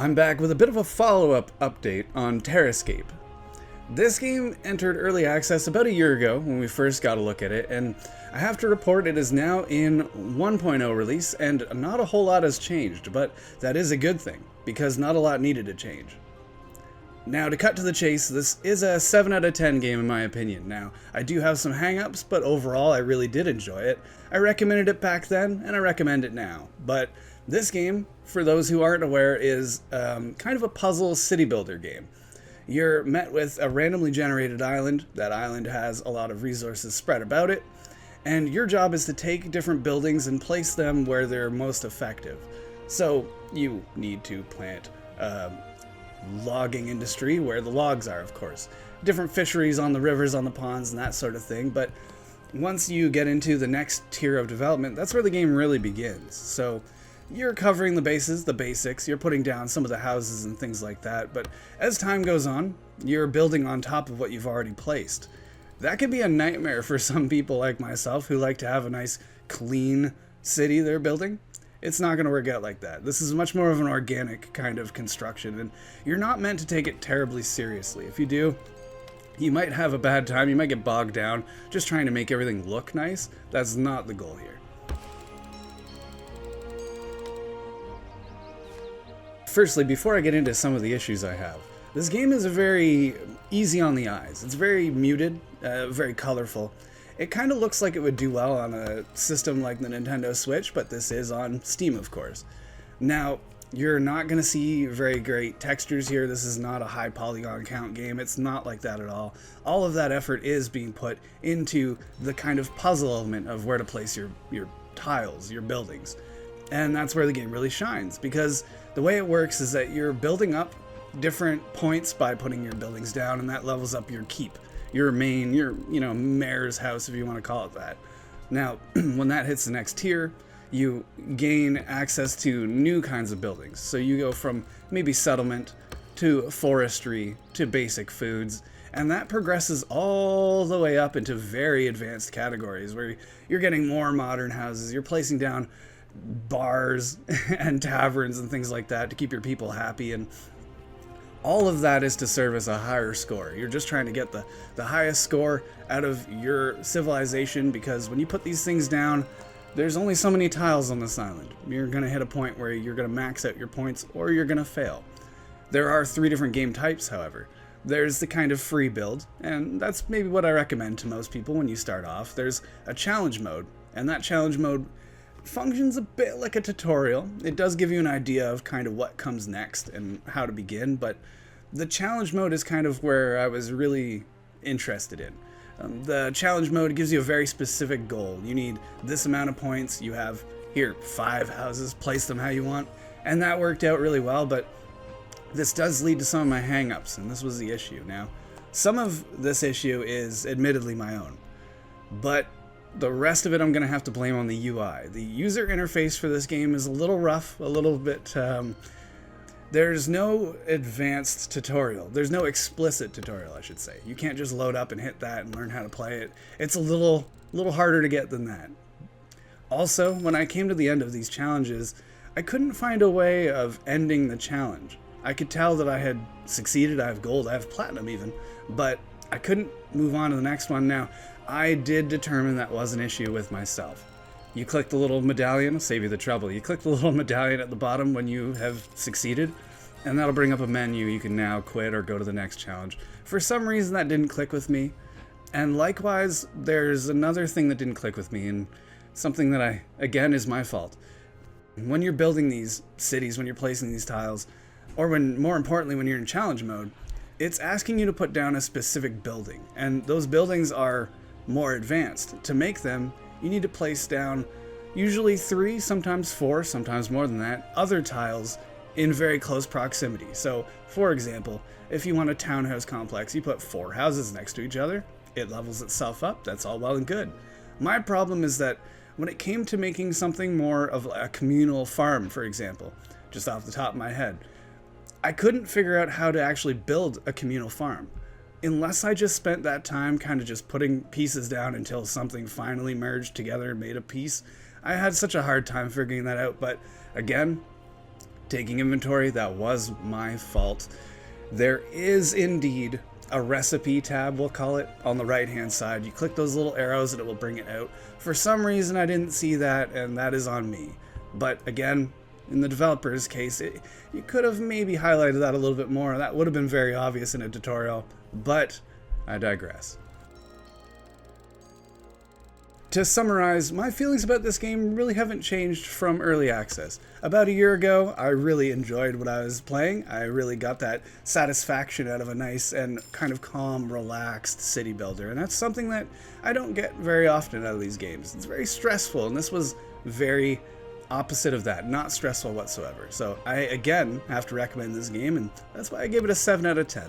I'm back with a bit of a follow-up update on TerraScape. This game entered early access about a year ago when we first got a look at it, and I have to report it is now in 1.0 release, and not a whole lot has changed, but that is a good thing, because not a lot needed to change. Now, to cut to the chase, this is a 7 out of 10 game in my opinion. Now, I do have some hang-ups, but overall I really did enjoy it. I recommended it back then, and I recommend it now. But this game, for those who aren't aware, is kind of a puzzle city builder game. You're met with a randomly generated island. That island has a lot of resources spread about it, and your job is to take different buildings and place them where they're most effective. So you need to plant logging industry where the logs are, of course. Different fisheries on the rivers, on the ponds, and that sort of thing. But once you get into the next tier of development, that's where the game really begins. So you're covering the bases, the basics, you're putting down some of the houses and things like that, but as time goes on, you're building on top of what you've already placed. That can be a nightmare for some people like myself who like to have a nice, clean city they're building. It's not going to work out like that. This is much more of an organic kind of construction, and you're not meant to take it terribly seriously. If you do, you might have a bad time, you might get bogged down just trying to make everything look nice. That's not the goal here. Firstly, before I get into some of the issues I have, this game is very easy on the eyes. It's very muted, very colorful. It kind of looks like it would do well on a system like the Nintendo Switch, but this is on Steam, of course. Now, you're not going to see very great textures here. This is not a high polygon count game. It's not like that at all. All of that effort is being put into the kind of puzzle element of where to place your tiles, your buildings. And that's where the game really shines, because the way it works is that you're building up different points by putting your buildings down, and that levels up your keep, your main, your mayor's house, if you want to call it that. Now, when that hits the next tier, you gain access to new kinds of buildings. So you go from maybe settlement to forestry to basic foods, and that progresses all the way up into very advanced categories where you're getting more modern houses, you're placing down bars and taverns and things like that to keep your people happy, and all of that is to service a higher score. You're just trying to get the highest score out of your civilization, because when you put these things down, there's only so many tiles on this island. You're going to hit a point where you're going to max out your points or you're going to fail. There are 3 different game types, however. There's the kind of free build, and that's maybe what I recommend to most people when you start off. There's a challenge mode, and that challenge mode functions a bit like a tutorial. It does give you an idea of kind of what comes next and how to begin, but the challenge mode is kind of where I was really interested in. The challenge mode gives you a very specific goal. You need this amount of points. You have, here, 5 houses, place them how you want, and that worked out really well, but this does lead to some of my hang-ups, and this was the issue. Now, some of this issue is admittedly my own, but the rest of it I'm going to have to blame on the UI. The user interface for this game is a little rough, a little bit... there's no advanced tutorial. There's no explicit tutorial, I should say. You can't just load up and hit that and learn how to play it. It's a little harder to get than that. Also, when I came to the end of these challenges, I couldn't find a way of ending the challenge. I could tell that I had succeeded, I have gold, I have platinum even, but I couldn't move on to the next one. Now, I did determine that was an issue with myself. You click the little medallion, save you the trouble. You click the little medallion at the bottom when you have succeeded, and that'll bring up a menu. You can now quit or go to the next challenge. For some reason that didn't click with me, and likewise there's another thing that didn't click with me, and something that again is my fault. When you're building these cities, when you're placing these tiles, or more importantly when you're in challenge mode, it's asking you to put down a specific building, and those buildings are more advanced. To make them, you need to place down usually 3, sometimes 4, sometimes more than that, other tiles in very close proximity. So, for example, if you want a townhouse complex, you put 4 houses next to each other, it levels itself up, that's all well and good. My problem is that when it came to making something more of a communal farm, for example, just off the top of my head, I couldn't figure out how to actually build a communal farm. Unless I just spent that time kind of just putting pieces down until something finally merged together and made a piece, I had such a hard time figuring that out. But again, taking inventory, that was my fault. There is indeed a recipe tab, we'll call it, on the right hand side. You click those little arrows and it will bring it out. For some reason I didn't see that, and that is on me. But again, in the developer's case, you could have maybe highlighted that a little bit more. That would have been very obvious in a tutorial, but I digress. To summarize, my feelings about this game really haven't changed from early access. About a year ago, I really enjoyed what I was playing. I really got that satisfaction out of a nice and kind of calm, relaxed city builder, and that's something that I don't get very often out of these games. It's very stressful, and this was very opposite of that, not stressful whatsoever. So I, again, have to recommend this game, and that's why I gave it a 7 out of 10.